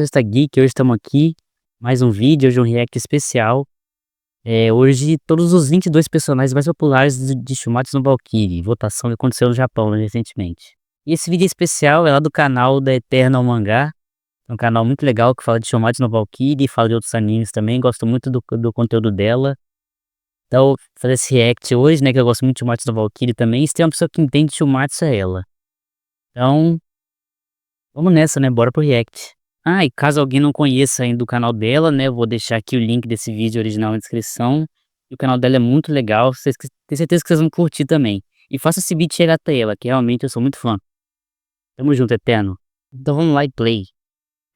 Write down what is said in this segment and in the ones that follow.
Está Geek, hoje estamos aqui, mais um vídeo, hoje um react especial. Hoje todos os 22 personagens mais populares de Shumatsu no Valkyrie, votação que aconteceu no Japão, né, recentemente. E esse vídeo especial é lá do canal da Eternal Mangá, um canal muito legal que fala de Shumatsu no Valkyrie, fala de outros animes também, gosto muito do conteúdo dela. Então, vou fazer esse react hoje, né, que eu gosto muito de Shumatsu no Valkyrie também, e se tem uma pessoa que entende Shumatsu é ela. Então, vamos nessa, né, bora pro react. Ah, e caso alguém não conheça ainda o canal dela, né, eu vou deixar aqui o link desse vídeo original na descrição. E o canal dela é muito legal, tenho certeza que vocês vão curtir também. E faça esse vídeo chegar até ela, que realmente eu sou muito fã. Tamo junto, Eterno. Então vamos lá e play.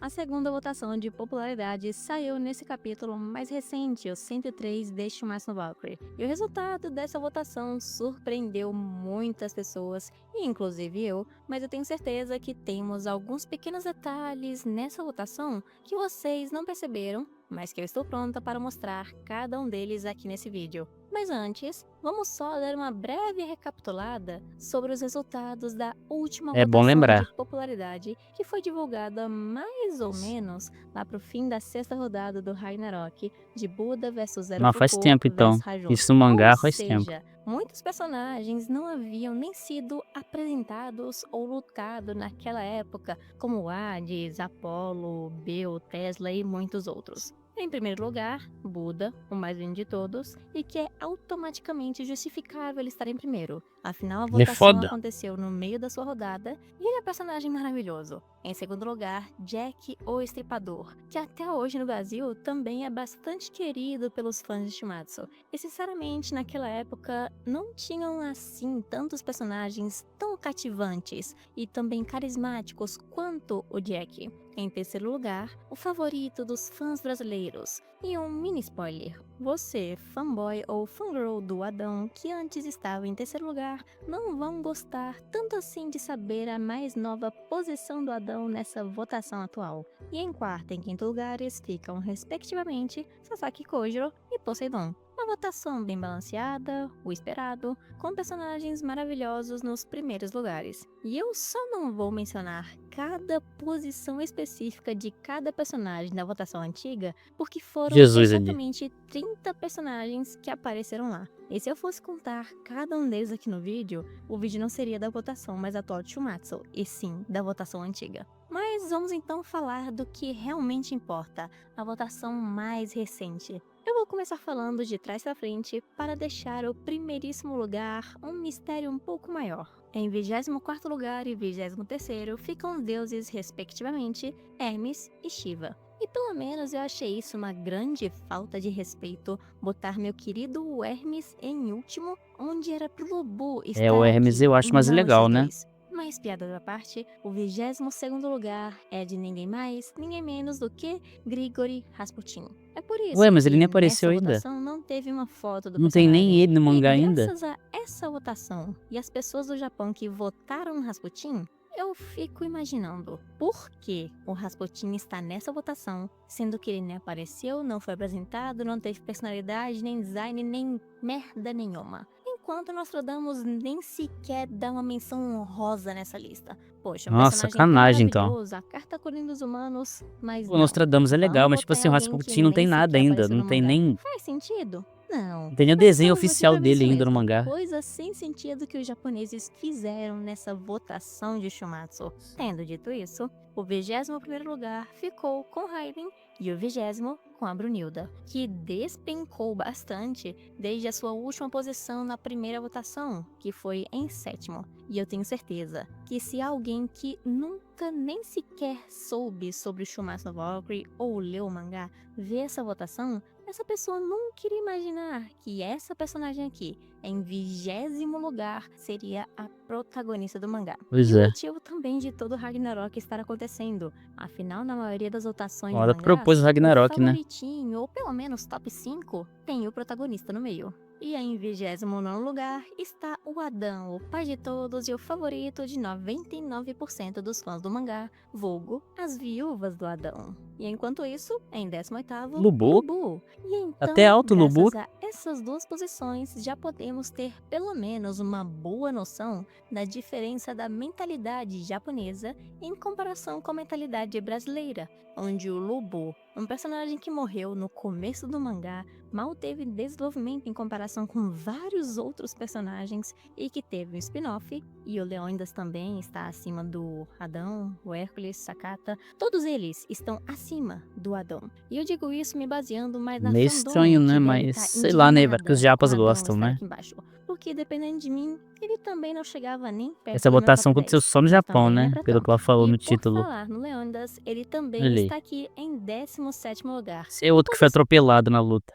A segunda votação de popularidade saiu nesse capítulo mais recente, o 103 de Shumatsu no Valkyrie. E o resultado dessa votação surpreendeu muitas pessoas, e inclusive eu, mas eu tenho certeza que temos alguns pequenos detalhes nessa votação que vocês não perceberam, mas que eu estou pronta para mostrar cada um deles aqui nesse vídeo. Mas antes, vamos só dar uma breve recapitulada sobre os resultados da última É bom votação de lembrar. popularidade que foi divulgada mais ou menos lá pro fim da sexta rodada do Ragnarok de Buda vs Zero Mas faz Foucault tempo então. vs Rajun. Isso no Ou mangá faz tempo. seja, muitos personagens não haviam nem sido apresentados ou lutado naquela época, como Hades, Apollo, Bill, Tesla e muitos outros. Em primeiro lugar, Buda, o mais lindo de todos, e que é automaticamente justificável ele estar em primeiro. Afinal, a Ele é votação foda. aconteceu no meio da sua rodada e ele é um personagem maravilhoso. Em segundo lugar, Jack o Estripador, que até hoje no Brasil também é bastante querido pelos fãs de Shumatsu. E sinceramente, naquela época, não tinham assim tantos personagens tão cativantes e também carismáticos quanto o Jack. Em terceiro lugar, o favorito dos fãs brasileiros. E um mini spoiler: você, fanboy ou fangirl do Adão, que antes estava em terceiro lugar, não vão gostar tanto assim de saber a mais nova posição do Adão nessa votação atual. E em quarto e em quinto lugares ficam, respectivamente, Sasaki Kojiro e Poseidon. Uma votação bem balanceada, o esperado, com personagens maravilhosos nos primeiros lugares. E eu só não vou mencionar cada posição específica de cada personagem da votação antiga, porque foram Jesus ali. exatamente 30 personagens que apareceram lá. E se eu fosse contar cada um deles aqui no vídeo, o vídeo não seria da votação mais atual de Shumatsu, e sim da votação antiga. Mas vamos então falar do que realmente importa, a votação mais recente. Eu vou começar falando de trás pra frente para deixar o primeiríssimo lugar um mistério um pouco maior. Em 24º lugar e 23º ficam deuses respectivamente Hermes e Shiva. E pelo menos eu achei isso uma grande falta de respeito, botar meu querido Hermes em último, onde era pro Lobo O estar Hermes aqui, eu e acho mais não esses legal, né? dois. Mas piada da parte, o 22º lugar é de ninguém mais, ninguém menos do que Grigori Rasputin. É por Ué, isso mas ele que nem nessa apareceu ainda. votação não teve uma foto do Não tem nem personagem. ele no E mangá ainda. graças a essa votação e as pessoas do Japão que votaram no Rasputin, eu fico imaginando por que o Rasputin está nessa votação, sendo que ele nem apareceu, não foi apresentado, não teve personalidade, nem design, nem merda nenhuma. Enquanto Nostradamus nem sequer dá uma menção honrosa nessa lista. Poxa, um Nossa, personagem tão sacanagem então. maravilhoso, a carta Coringa dos Humanos, mas O não. Nostradamus é legal, Vamos mas tipo votar em assim, o alguém que Rasputin não nem tem nada sequer ainda. apareceu Não no tem mangá. nem. Faz sentido? Não. Não tem nem o Mas desenho estamos aqui oficial para ver dele isso ainda no mesmo. mangá. Coisas sem sentido que os japoneses fizeram nessa votação de Shumatsu. Tendo dito isso, o 21º lugar ficou com Raiden e o 20º com a Brunilda, que despencou bastante desde a sua última posição na primeira votação, que foi em sétimo. E eu tenho certeza que se alguém que nunca nem sequer soube sobre Shumatsu no Valkyrie ou leu o mangá ver essa votação, essa pessoa nunca iria imaginar que essa personagem aqui, em 20º lugar, seria a protagonista do mangá. Pois E o é. motivo também de todo o Ragnarok estar acontecendo. Afinal, na maioria das votações de Oda mangás, propôs o o Ragnarok, né? favoritinho, ou pelo menos top 5, tem o protagonista no meio. E em 29º lugar está o Adão, o pai de todos e o favorito de 99% dos fãs do mangá, vulgo as viúvas do Adão. E enquanto isso, em 18º, Lubu? Lubu. E Até então, alto Lubu. graças a essas duas posições, já podemos ter pelo menos uma boa noção da diferença da mentalidade japonesa em comparação com a mentalidade brasileira, onde o Lubu, um personagem que morreu no começo do mangá, mal teve desenvolvimento em comparação com vários outros personagens e que teve um spin-off, e o Leônidas também está acima do Adão, o Hércules, Sakata, todos eles estão acima do Adão. E eu digo isso me baseando mais na Meio fandom, estranho, né? que deve Mas tá sei lá, né? Vai que os indignada japas com Adão gostam, estar né? aqui embaixo. Porque dependendo de mim, ele também não chegava nem perto Essa do meu votação top aconteceu 10. só no Mas Japão, também não é né? pra Pelo que tanto. ela falou E no por título. falar no Leônidas, ele também Ali. está aqui em 17º lugar. Esse é outro que foi atropelado na luta.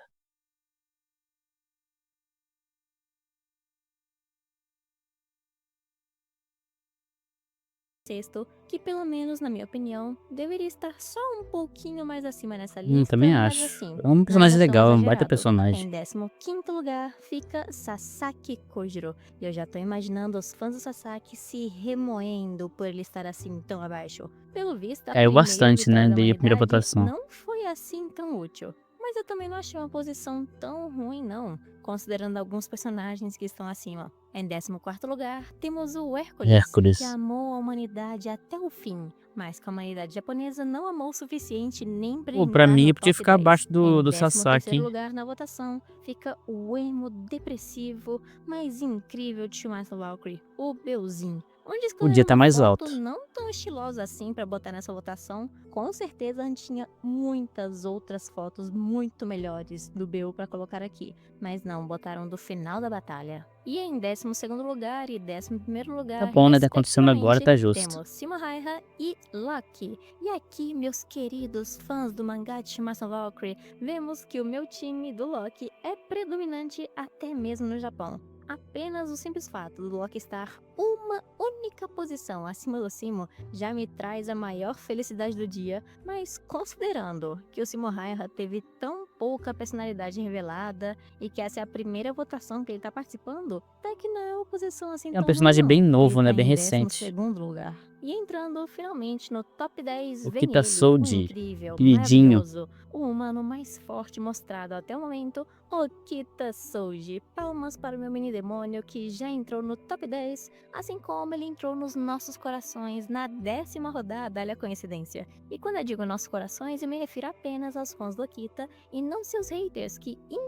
Sexto, que pelo menos na minha opinião, deveria estar só um pouquinho mais acima nessa lista, Também mas acho. assim, É um personagem nada tão legal, é um baita exagerado. personagem. Em 15º lugar fica Sasaki Kojiro, e eu já tô imaginando os fãs do Sasaki se remoendo por ele estar assim tão abaixo. Pelo visto, a Caiu primeira bastante, vitória né? da Desde a primeira humanidade votação. não foi assim tão útil. Mas eu também não achei uma posição tão ruim não, considerando alguns personagens que estão acima. Em 14º lugar, temos o Hércules, que amou a humanidade até o fim, mas que a humanidade japonesa não amou o suficiente nem pra Pô, pra entrar mim, no eu podia top ficar 10. abaixo Em do 13º Sasaki. lugar na votação fica o emo depressivo, mas incrível de Shumatsu Valkyrie, o Beuzin. Onde Podia escolher estar uma mais foto alto. não tão estilosa assim pra botar nessa votação, com certeza a gente tinha muitas outras fotos muito melhores do BU pra colocar aqui, mas não, botaram do final da batalha. E em 12º lugar e 11º lugar, Tá bom, né? Tá acontecendo agora, tá justo. temos Shimahara e Lucky. E aqui, meus queridos fãs do mangá de Shumatsu Valkyrie, vemos que o meu time do Loki é predominante até mesmo no Japão. Apenas o simples fato do Loki estar uma única posição acima do Simo já me traz a maior felicidade do dia, mas considerando que o Simo Hayah teve tão pouca personalidade revelada e que essa é a primeira votação que ele tá participando, até que não é uma posição assim É um tão personagem ruim, bem não. novo, Ele né? tá Bem em recente. 12º lugar. E entrando finalmente no top 10 O vem Kita ele, o Soldi, incrível, queridinho. maravilhoso, o humano mais forte mostrado até o momento, Okita Souji. Palmas para o meu mini demônio que já entrou no top 10, assim como ele entrou nos nossos corações na 10ª rodada, olha a coincidência. E quando eu digo nossos corações, eu me refiro apenas aos fãs do Okita e não seus haters que Tem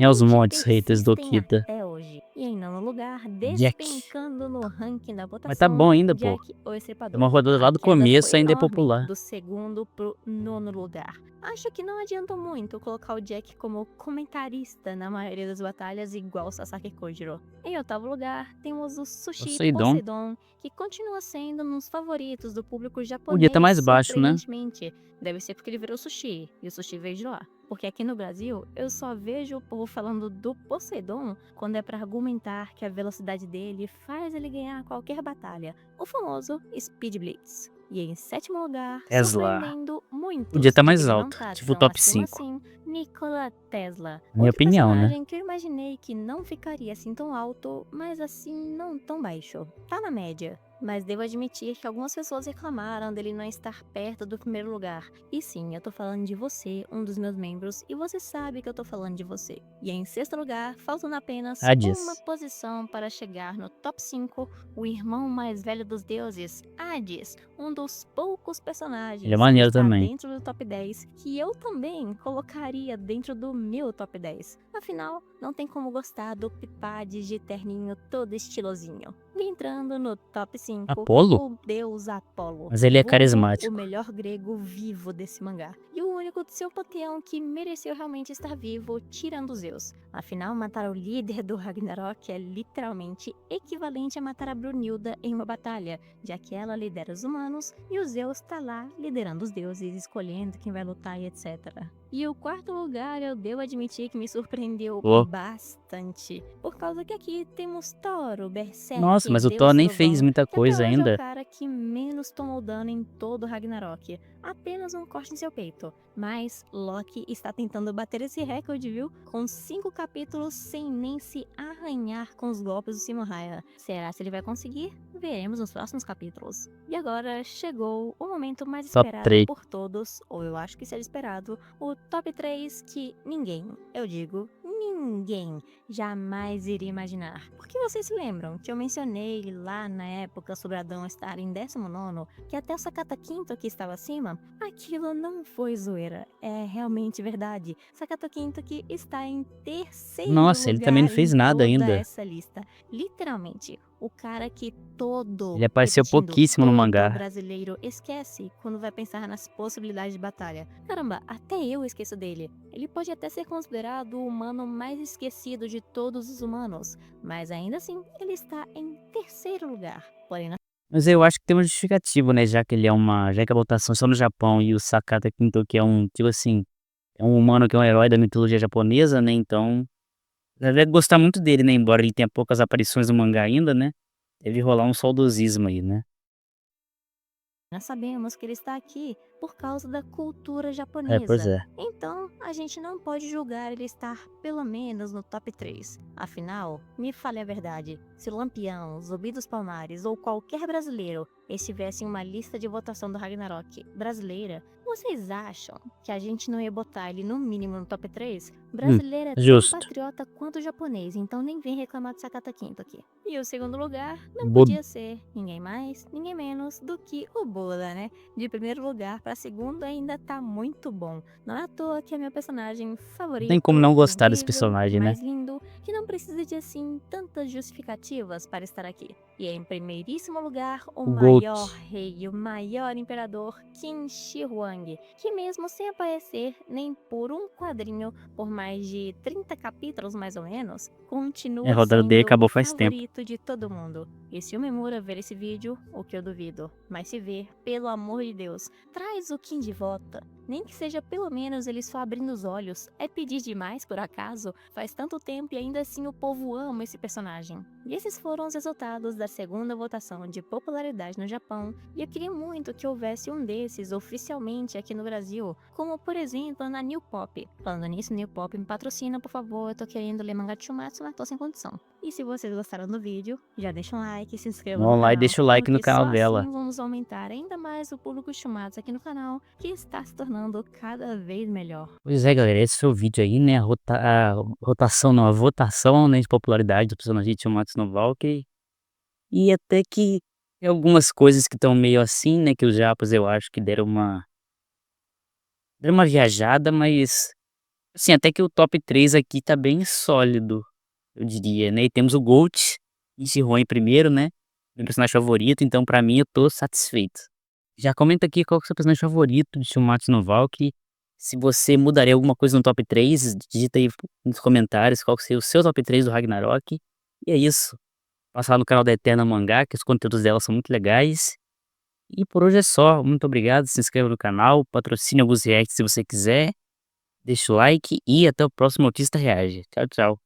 os incrivelmente mods haters do persistem Okita. até hoje. E em nono lugar, Jack. despencando no ranking da votação, Mas tá bom ainda, pô. Jack o Estripador. É uma rodada lá A do queda começo, foi ainda é enorme, popular. do 2º pro 9º lugar. Acho que não adianta muito colocar o Jack como comentarista na maioria das batalhas igual o Sasaki Kojiro. Em 8º lugar, temos o Sushi Poseidon, que continua sendo um dos favoritos do público japonês. Podia estar mais baixo, né? Surpreendentemente. Deve ser porque ele virou sushi, e o sushi veio de lá. Porque aqui no Brasil, eu só vejo o povo falando do Poseidon quando é pra argumentar que a velocidade dele faz ele ganhar qualquer batalha. O famoso Speed Blitz. E em 7º lugar, Tesla. surpreendendo muitos, Podia estar de mais que ele não alto, tá tipo tão top acima 5. assim, Nikola Tesla. Minha Outro opinião, né? personagem que eu imaginei que não ficaria assim tão alto, mas assim não tão baixo. Tá na média. Mas devo admitir que algumas pessoas reclamaram dele não estar perto do 1º lugar. E sim, eu tô falando de você, um dos meus membros, e você sabe que eu tô falando de você. E em 6º lugar, faltando apenas uma posição para chegar no top 5, o irmão mais velho dos deuses, Hades, um dos poucos personagens Ele é maneiro que está também. dentro do top 10, que eu também colocaria dentro do meu top 10. Afinal, não tem como gostar do Pipades de terninho todo estilosinho. E entrando no top 5, Apolo? o deus Apolo. Mas ele é vulgo carismático. o melhor grego vivo desse mangá. E o único do seu panteão que mereceu realmente estar vivo, tirando os Zeus. Afinal, matar o líder do Ragnarok é literalmente equivalente a matar a Brunilda em uma batalha, já que ela lidera os humanos e o Zeus tá lá liderando os deuses, escolhendo quem vai lutar e etc. E o 4º lugar eu devo admitir que me surpreendeu bastante, por causa que aqui temos Thor, o Berserk. Nossa, mas o Deus Thor nem Trovão, fez muita que até coisa hoje é ainda. o cara que menos tomou dano em todo o Ragnarok. apenas um corte em seu peito. Mas Loki está tentando bater esse recorde, viu? Com 5 capítulos sem nem se arranhar com os golpes do Simo Hayek. Será que ele vai conseguir? Veremos nos próximos capítulos. E agora chegou o momento mais Top esperado 3. por todos, ou eu acho que seja esperado, o top 3 que ninguém, eu digo ninguém, jamais iria imaginar. Porque vocês se lembram que eu mencionei lá na época sobre Adão estar em 19º, que até o Sakata Quinto que estava acima, aquilo não foi zoeira, é realmente verdade. Sakata Quinto que está em terceiro Nossa, ele também não lugar em fez nada toda ainda. essa lista. Literalmente, o cara que todo, Ele apareceu repetindo, pouquíssimo no todo mangá. brasileiro esquece quando vai pensar nas possibilidades de batalha. Caramba, até eu esqueço dele. Ele pode até ser considerado o humano mais esquecido de todos os humanos, mas ainda assim ele está em terceiro lugar. Porém, Mas eu acho que tem uma justificativa, né, já que a votação é só no Japão e o Sakata Kinto que é um, tipo assim, é um humano que é um herói da mitologia japonesa, né, então deve gostar muito dele, né, embora ele tenha poucas aparições no mangá ainda, né, deve rolar um saudosismo aí, né. nós sabemos que ele está aqui por causa da cultura É, pois japonesa. é. Então, a gente não pode julgar ele estar pelo menos no top 3. Afinal, me fale a verdade, se o Lampião, Zumbi dos Palmares ou qualquer brasileiro estivesse em uma lista de votação do Ragnarok brasileira, vocês acham que a gente não ia botar ele no mínimo no top 3? Brasileiro é tão Justo. patriota quanto o japonês, então nem vem reclamar de Sakata Quinto aqui. E o segundo lugar não Bo podia ser ninguém mais, ninguém menos do que o Buda, né? De primeiro lugar para segundo ainda tá muito bom. Não é à toa que é meu personagem Não tem como favorito, não gostar desse incrível, personagem, né. mais lindo, que não precisa de assim tantas justificativas para estar aqui. E em primeiríssimo lugar, o O Gold. maior rei, o maior imperador, Qin Shi Huang, que mesmo sem aparecer nem por um quadrinho por mais de 30 capítulos mais ou menos, É, a continua rodada dele sendo o acabou faz tempo. favorito de todo mundo. E se o Memura ver esse vídeo, o que eu duvido, mas se ver, pelo amor de Deus, traz o Kim de volta. Nem que seja pelo menos ele só abrindo os olhos. É pedir demais, por acaso? Faz tanto tempo e ainda assim o povo ama esse personagem. E esses foram os resultados da segunda votação de popularidade no Japão, e eu queria muito que houvesse um desses oficialmente aqui no Brasil, como por exemplo na New Pop. Falando nisso, New Pop me patrocina, por favor, eu tô querendo ler mangá de Shumatsu, mas tô sem condição. E se vocês gostaram do vídeo, já deixa um like, se inscreva no Vamos lá e canal, deixa o like no porque canal só dela. assim vamos aumentar ainda mais o público Shumatsu aqui no canal, que está se tornando cada vez melhor. Pois é, galera, esse foi o vídeo aí, né, a rotação não, a votação, né, de popularidade do personagem de Shumatsu no Valkyrie. E até que tem algumas coisas que estão meio assim, né, que os japas eu acho que deram uma viajada, mas, assim, até que o top 3 aqui tá bem sólido, eu diria, né. E temos o Gold encerrou em primeiro, né, meu personagem favorito, então pra mim eu tô satisfeito. Já comenta aqui qual que é o seu personagem favorito de Shumatsu no Valkyrie, se você mudaria alguma coisa no top 3, digita aí nos comentários qual que seria o seu top 3 do Ragnarok. E é isso, passa lá no canal da Eterna Mangá, que os conteúdos dela são muito legais. E por hoje é só, muito obrigado, se inscreva no canal, patrocine alguns reacts se você quiser, deixa o like e até o próximo Autista Reage. Tchau, tchau.